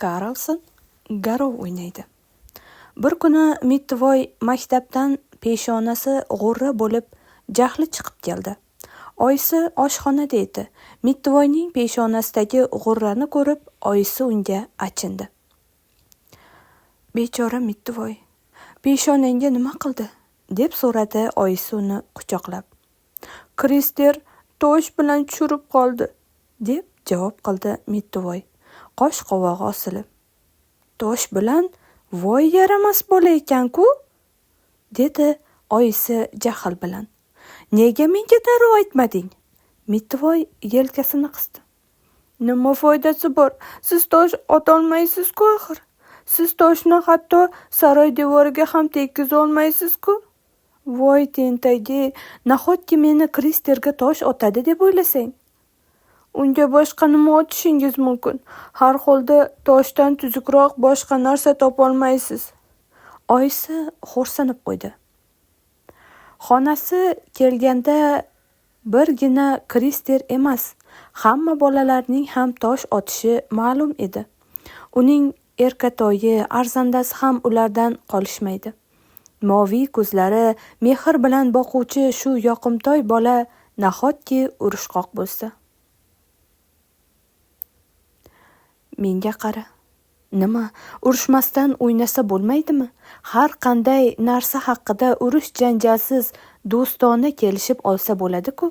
Karlson garov o'ynaydi. Bir kuni Mitvoy maktabdan peshonasi g'urra bo'lib, jahli chiqib keldi. Oyisi oshxonada edi. Mitvoyning peshonasidagi g'urrani ko'rib, oyisi unga achindi. "Bechora Mitvoy, peshonangga nima qildi?" deb so'radi oyisi uni quchoqlab. "Krister tosh bilan tushirib qoldi", deb javob qildi Mitvoy, qosh qovog'i osilib. "Tosh bilan? Voy yaramas bola ekan-ku", dedi oyisi jahl bilan. "Nega menga darrov aytmading?" Mitvoy yelkasini qisdi. "Nima foydasi bor? Siz tosh otolmaysiz-ku axir. Siz toshni hatto saroy devoriga ham tekkiza olmaysiz-ku. Voy tentagi, nahotki meni Kristerga tosh otadi deb o'ylasang? Unga boshqa nima otishingiz mumkin? Har holda toshdan tuzukroq boshqa narsa topolmaysiz." Oyisi xo'rsinib qo'ydi. Xonasi kelganda birgina Krister emas, hamma bolalarning ham tosh otishi ma'lum edi. Uning erkatoyi, arzandasi ham ulardan qolishmaydi. Moviy ko'zlari, mehr bilan boquvchi shu yoqimtoy bola nahotki urushqoq bo'lsa. "Menga qara. Nima, urushmasdan o'ynasa bo'lmaydimi? Har qanday narsa haqida urush janjalsiz, do'stona kelishib olsa bo'ladi-ku.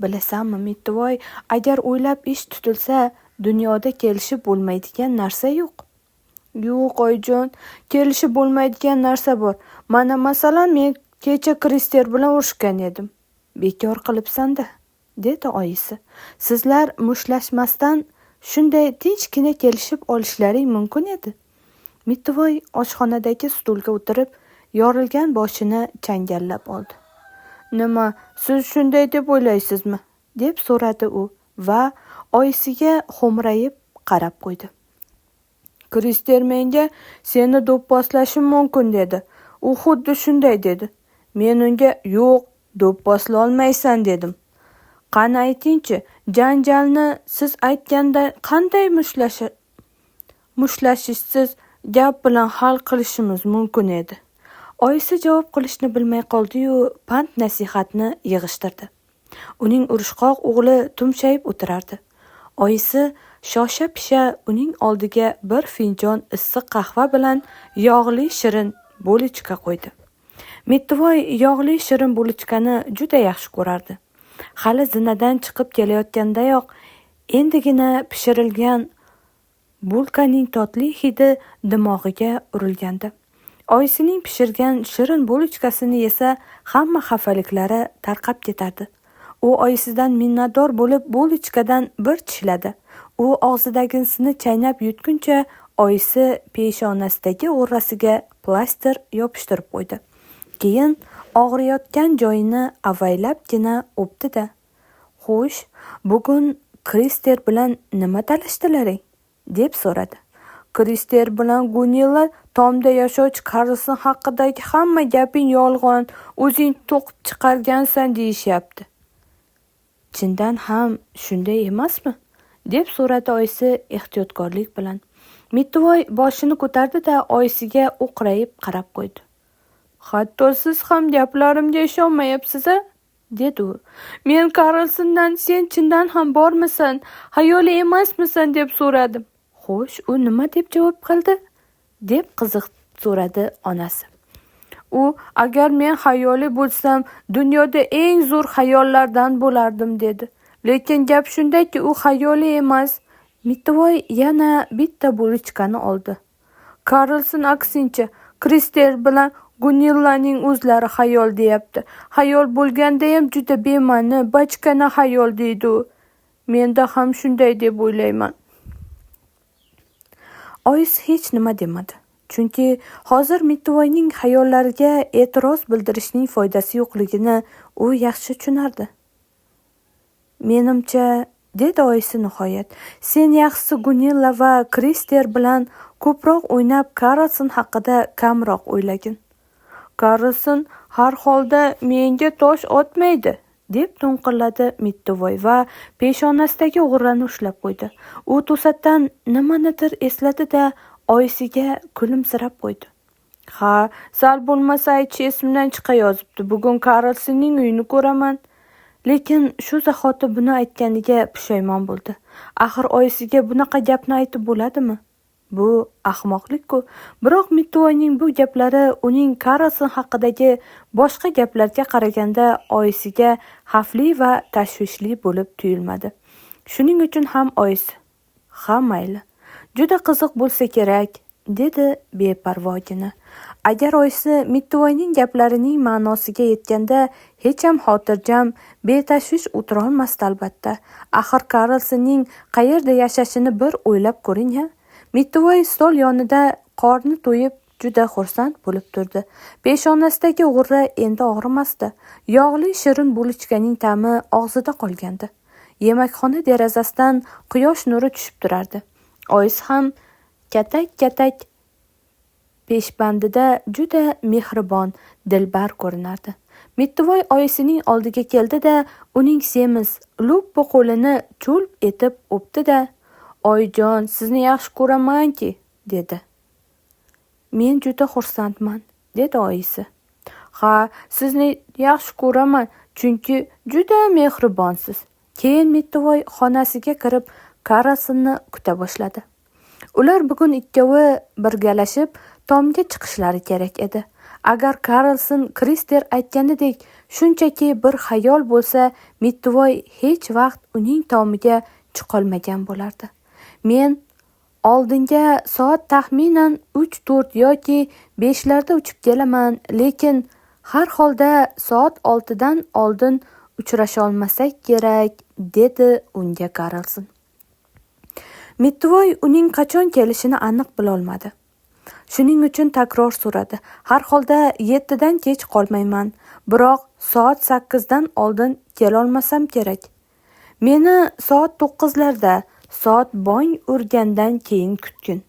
Bilasanmi, Mitvoy, agar o'ylab ish tutilsa, dunyoda kelishib bo'lmaydigan narsa yo'q." "Yo'q, oyijon, kelishib bo'lmaydigan narsa bor. Mana masalan, men kecha Krister bilan urushgan edim." "Bekor qilibsan-da", dedi oyisi. "Sizlar mushtlashmasdan shunday tinchgina kelishib olishlaring mumkin edi." Mitvoy oshxonadagi stulga o'tirib, yorilgan boshini changallab oldi. "Nima, siz shunday deb o'ylaysizmi?" deb so'radi u va oyisiga xo'mrayib qarab qo'ydi. "Krister menga seni do'pposlashim mumkin dedi. U xuddi shunday dedi. Men unga yo'q, do'pposla olmaysan dedim. Qani aytingchi, janjalni siz aytganda qanday mushlashishsiz gap bilan hal qilishimiz mumkin edi?" Oyisi javob qilishni bilmay qoldi-yu, pand nasihatni yig'ishtirdi. Uning urushqoq o'g'li tumshayib o'tirardi. Oyisi shosha-pisha uning oldiga bir finjon issiq qahva bilan yog'li shirin bulochka qo'ydi. Mitvoy yog'li shirin bulochkani juda yaxshi ko'rardi. Hali zinadan chiqib kelayotgandayoq endigina pishirilgan bulkaning totli hidi dimog'iga urilgandi. Oyisining pishirgan shirin bulochkasini yesa, hamma xafaliklari tarqab ketardi. U oyisidan minnatdor bo'lib bulochkadan bir tishladi. U og'zidagisini chaynab yutguncha oyisi peshonasidagi g'urrasiga plaster yopishtirib qo'ydi. Keyin og'riyotgan joyini avaylabgina o'pdi-da. "Xo'sh, bugun Krister bilan nima talashdilaring?" deb so'radi. "Krister bilan Gunilla tomda yashovchi Karlson haqidagi hamma gaping yolg'on, o'zing to'qib chiqargansan deyishyapti." "Chindan ham shunday emasmi?" deb so'radi oyisi ehtiyotkorlik bilan. Mitvoy boshini ko'tardi-da, oyisiga o'qrayib qarab qo'ydi. "Hatto siz ham gaplarimga ishonmayapsiz-a?" dedi u. "Men Karlsondan sen chindan ham bormisan, xayoli emasmisan deb so'radim." "Xo'sh, u nima deb javob qildi?" deb qiziqib so'radi onasi. "U, agar men xayoli bo'lsam, dunyoda eng zo'r xayollardan bo'lardim" dedi. "Lekin gap shundaki, u xayoli emas." Mitvoy yana bitta bulochkani oldi. "Karlson aksincha, Krister bilan Gunillaning o'zlari xayol deyapti. Xayol bo'lgandayam juda bema'ni, bachkana xayol deydi u. Menda ham shunday deb o'ylayman." Oyisi hech nima demadi. Chunki hozir Mitvoyning xayollariga e'tiroz bildirishning foydasi yo'qligini u yaxshi tushunardi. "Menimcha", dedi oyisi nihoyat, "sen yaxshisi Gunilla va Krister bilan ko'proq o'ynab, Karlson haqida kamroq o'ylagin. Karlson har holda menga tosh otmaydi", deb to'nqilladi Mittivoy va peshonasidagi g'urrani ushlab qo'ydi. U to'satdan nimanidir esladi-da, oyisiga kulimsirab qo'ydi. Ha, sal bo'lmasa aytish esimdan chiqayozibdi. Bugun Karlsonning uyini ko'raman. Lekin shu zahoti buni aytganiga pushaymon bo'ldi. Axir oyisiga bunaqa gapni aytib bo'ladimi? Bu ahmoqlik-ku. Biroq Mittivoyning bu gaplari uning Karlson haqidagi boshqa gaplarga qaraganda oyisiga xavfli va tashvishli bo'lib tuyulmadi. Shuning uchun ham oyisi, "Ha, mayli. Juda qiziq bo'lsa kerak", dedi beparvogina. Agar oyisi Mittivoyning gaplarining ma'nosiga yetganda hech ham xotirjam, betashvish o'tira olmasdi albatta. Axir Karlsonning qayerda yashashini bir o'ylab ko'ring-ha. Mittivoy stol yonida qorni to'yib juda xursand bo'lib turdi. Peshonasidagi g'urra endi og'rimasdi. Yog'li shirin bulichkaning ta'mi og'zida qolgandi. Yemakxona derazasidan quyosh nuri tushib turardi. Oyisi ham katak-katak peshbandida juda mehribon, dilbar ko'rinardi. Mittivoy oyisining oldiga keldi-da, uning semiz, lo'ppa qo'lini cho'lp etib o'pdi-da, "Oyijon, sizni yaxshi ko'raman-ki", dedi. "Men juda xursandman", dedi oyisi. "Ha, sizni yaxshi ko'raman, chunki juda mehribonsiz." Keyin Mittivoy xonasiga kirib Karlsonni kuta boshladi. Ular bugun ikkovi birgalashib tomga chiqishlari kerak edi. Agar Karlson Krister aytganidek shunchaki bir xayol bo'lsa, Mittivoy hech vaqt uning tomiga chiqolmagan bo'lardi. "Men oldinga soat taxminan 3-4 yoki 5 larda uchib kelaman, lekin har holda soat 6 dan oldin uchrasha olmasak kerak", dedi unga Karlson. Mittivoy uning qachon kelishini aniq bila olmadi. Shuning uchun takror so'radi. "Har holda 7 dan kech qolmayman, biroq soat 8 dan oldin kela olmasam kerak. Meni soat 9 larda, soat bong urgandan keyin kutgin."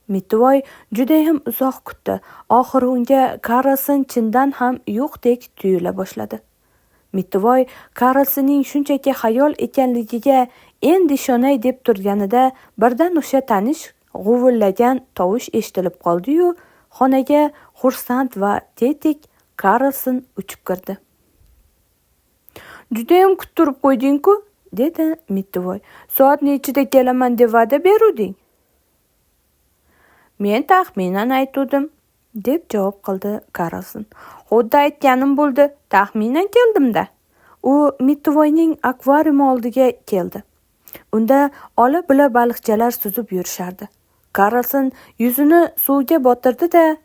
Mittivoy juda ham uzoq kutdi. Oxiri unga Karlson chindan ham yo'qdek tuyula boshladi. Mittivoy Karlsonning shunchaki xayol ekanligiga endi ishonay deb turganida birdan o'sha tanish g'uvillagan tovush eshitilib qoldi-yu, xonaga xursand va tetik Karlson uchib kirdi. "Juda ham kuttirib qo'yding-ku", dedi Mittivoy. "Soat nechida kelaman deb va'da beruvding?" "Men taxminan aytuvdim", deb javob qildi Karlson. "Xuddi aytganim bo'ldi, taxminan keldim-da." U Mittivoyning akvariumi oldiga keldi. Unda ola-bula baliqchalar suzib yurishardi. Karlson yuzini suvga botirdi-da,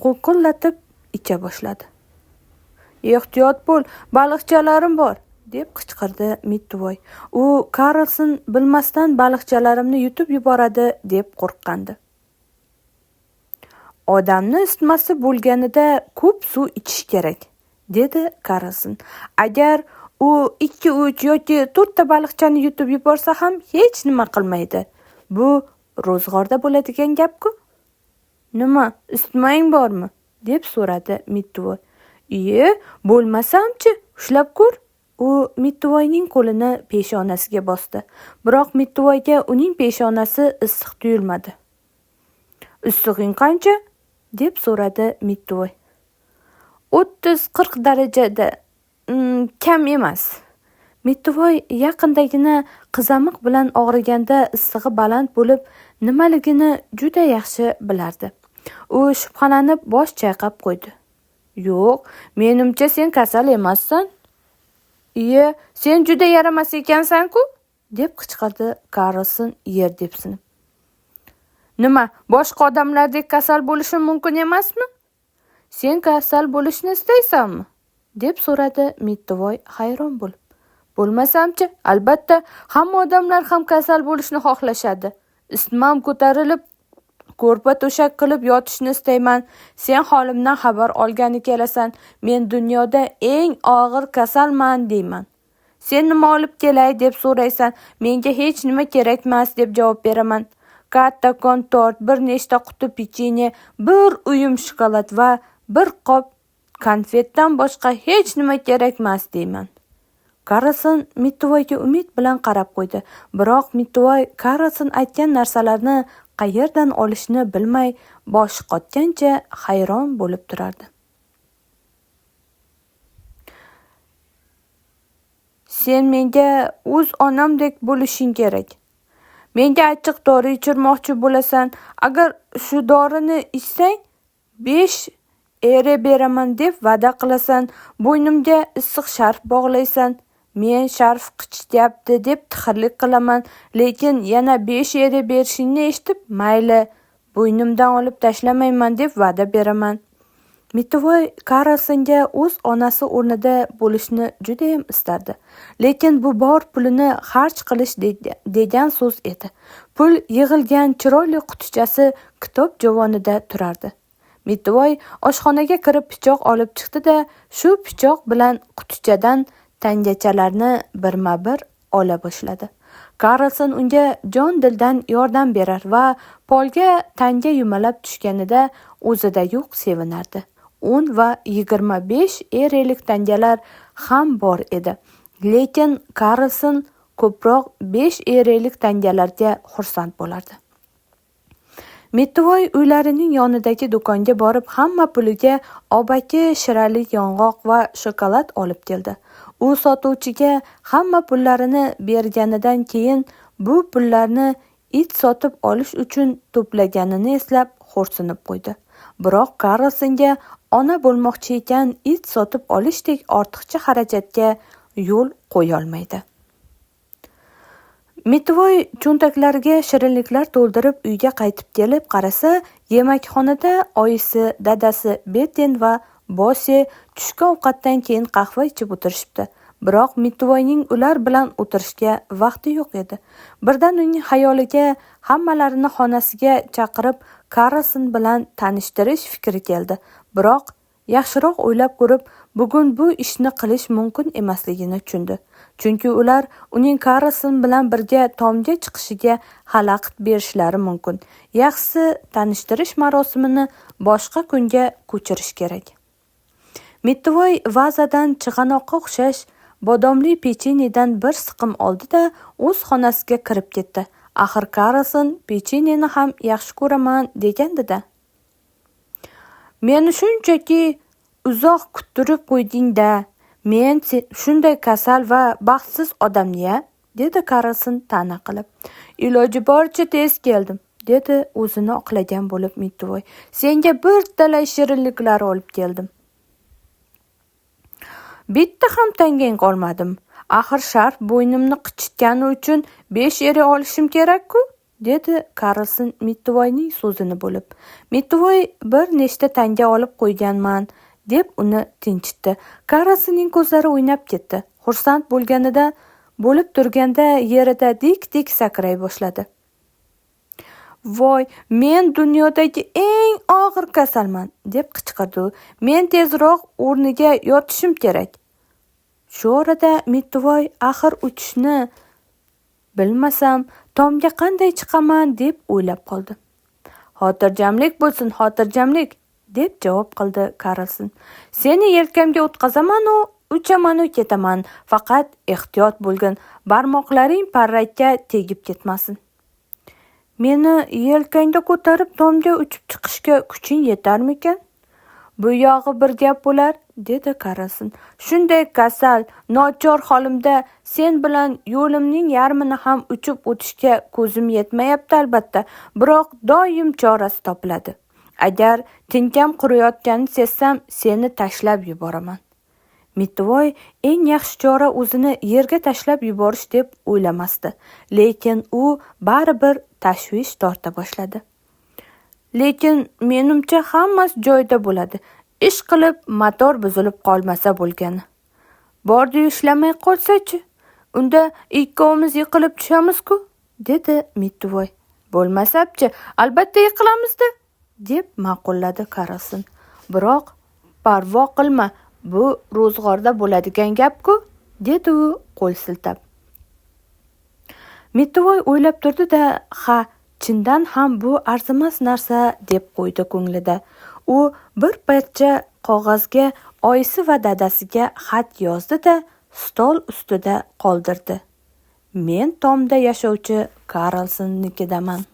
qo'lqillatib icha boshladi. "Ehtiyot bo'l, baliqchalarim bor", deb qichqirdi Mittivoy. U Karlson bilmasdan baliqchalarimni yutib yuboradi deb qo'rqqandi. "Odamni isitmasi bo'lganida ko'p suv ichish kerak", dedi Karlson. "Agar u 2, 3 yoki 4 ta baliqchani yutib yuborsa ham hech nima qilmaydi. Bu ro'zg'orda bo'ladigan gap-ku." "Nima, isitmang bormi?" deb so'radi Mittivoy. "Iye, bo'lmasam-chi, ushlab ko'r." U Mittivoyning qo'lini peshonasiga bosdi. Biroq Mittivoyga uning peshonasi issiq tuyulmadi. "Issig'ing qancha?" deb so'radi Mittivoy. 30-40 darajada, kam emas." Mittivoy yaqindagina qizamiq bilan og'riganda issig'i baland bo'lib nimaligini juda yaxshi bilardi. U shubhalanib bosh chayqab qo'ydi. "Yo'q, menimcha sen kasal emassan." "Iye, sen juda yaramas ekansan-ku", deb qichqirdi Karlson yer depsinib. "Nima, boshqa odamlardek kasal bo'lishim mumkin emasmi? Sen kasal bo'lishni istaysanmi?" deb so'radi Mittivoy hayron bo'lib. "Bo'lmasam-chi, albatta, hamma odamlar ham kasal bo'lishni xohlashadi. Isitmam ko'tarilib, ko'rpa-to'shak qilib yotishni istayman. Sen holimdan xabar olgani kelasan. Men dunyoda eng og'ir kasalman deyman. Sen nima olib kelay deb so'raysan. Menga hech nima kerakmas deb javob beraman. Kattakon tort, bir nechta quti pechenye, bir uyum shokolad va bir qop konfetdan boshqa hech nima kerakmas deyman. Karlson Mitvoyga umid bilan qarab qo'ydi, biroq Mitvoy Karlson aytgan narsalarni qayerdan olishni bilmay boshi qotgancha hayron bo'lib turardi. Sen menga o'z onamdek bo'lishing kerak. Menga achchiq dori ichirmoqchi bo'lasan. Agar shu dorini ichsang, 5 ere beraman deb va'da qilasan. Bo'ynimga issiq sharf bog'laysan. Men sharf qichityapti deb tixirlik qilaman, lekin yana 5 ere berishingni eshitib, mayli, bo'ynimdan olib tashlamayman deb va'da beraman. Mitvoy Karlsonga o'z onasi o'rnida bo'lishni juda ham istardi, lekin bu bor pulini xarj qilish degan so'z edi. Pul yig'ilgan chiroyli qutichasi kitob javonida turardi. Mitvoy oshxonaga kirib pichoq olib chiqdi-da, shu pichoq bilan qutichadan tangachalarni birma-bir ola boshladi. Karlson unga jon dildan yordam berar va polga tanga yumalab tushganida o'zida yo'q sevinardi. 10 va 25 erelik tangalar ham bor edi, lekin Karlson ko'proq 5 erelik tangalarga xursand bo'lardi. Mitvoy uylarining yonidagi do'konga borib hamma puliga obaki shirali yong'oq va shokolad olib keldi. U sotuvchiga hamma pullarini berganidan keyin bu pullarni it sotib olish uchun to'plaganini eslab xo'rsinib qo'ydi. Biroq Karlsonga ona bo'lmoqchi ekan it sotib olishdek ortiqcha xarajatga yo'l qo'ya olmaydi. Mitvoy cho'ntaklariga shirinliklar to'ldirib uyga qaytib kelib qarasa, yemakxonada oyisi, dadasi Beten va Bosi tushki ovqatdan keyin qahva ichib o'tirishibdi. Biroq Mitvoyning ular bilan o'tirishga vaqti yo'q edi. Birdan uning xayoliga hammalarini xonasiga chaqirib Karlson bilan tanishtirish fikri keldi. Biroq yaxshiroq o'ylab ko'rib, bugun bu ishni qilish mumkin emasligini tushundi. Chunki ular uning Karlson bilan birga tomga chiqishiga xalaqit berishlari mumkin. Yaxshisi tanishtirish marosimini boshqa kunga ko'chirish kerak. Mitvoy vazadan chig'anoqqa o'xshash bodomli pechenyedan bir siqim oldi-da, o'z xonasiga kirib ketdi. Axir Karlson pechenyeni ham yaxshi ko'raman degandi-da. Meni shunchaki uzoq kuttirib qo'yding-da. Men shunday kasal va baxtsiz odamni-ya, dedi Karlson ta'na qilib. Iloji boricha tez keldim, dedi o'zini oqlagan bo'lib Mitvoy. Senga bir talay shirinliklar olib keldim. Bitta ham tangang qolmadim. Axir sharf bo'ynimni qichitgani uchun 5 eri olishim kerak-ku, dedi Karlson Mitvoyning so'zini bo'lib. Mitvoy bir nechta tanga olib qo'yganman, deb uni tinchitdi. Karlsonning ko'zlari o'ynab ketdi. Xursand bo'lib turganda yerida dik-dik sakray boshladi. Voy, men dunyodagi eng og'ir kasalman, deb qichqirdi. Men tezroq o'rniga yotishim kerak. Shu orada Mitvoy axir uchishni bilmasam, tomga qanday chiqaman deb o'ylab qoldi. Xotirjamlik bo'lsin, xotirjamlik, deb javob qildi Karlson. Seni yelkamga o'tqazaman-u, uchaman-u ketaman. Faqat ehtiyot bo'lgin, barmoqlaring parrakka tegib ketmasin. Meni yelkangda ko'tarib tomga uchib chiqishga kuching yetarmikan? Bu yog'i bir gap bo'lar, dedi Karlson. Shunday kasal, nochor holimda sen bilan yo'limning yarmini ham uchib o'tishga ko'zim yetmayapti albatta, biroq doim chorasi topiladi. Agar tinkam quriyotganini sezsam, seni tashlab yuboraman. Mitvoy eng yaxshi chora o'zini yerga tashlab yuborish deb o'ylamasdi, lekin u baribir tashvish torta boshladi. Lekin menimcha hammasi joyida bo'ladi. Ish qilib motor buzilib qolmasa bo'lgani. Bordi ishlamay qolsa-chi? Unda ikkovimiz yiqilib tushamiz-ku, dedi Mitvoy. Bo'lmasa-chi, albatta yiqilamiz-da, deb ma'qulladi Karlson. Biroq parvo qilma, bu ro'zg'orda bo'ladigan gap-ku, dedi u qo'l siltab. Mitvoy o'ylab turdi-da, ha, chindan ham bu arzimas narsa deb qo'ydi ko'nglida. U bir parcha qog'ozga oyisi va dadasiga xat yozdi-da, stol ustida qoldirdi. Men tomda yashovchi Karlsonnikidaman.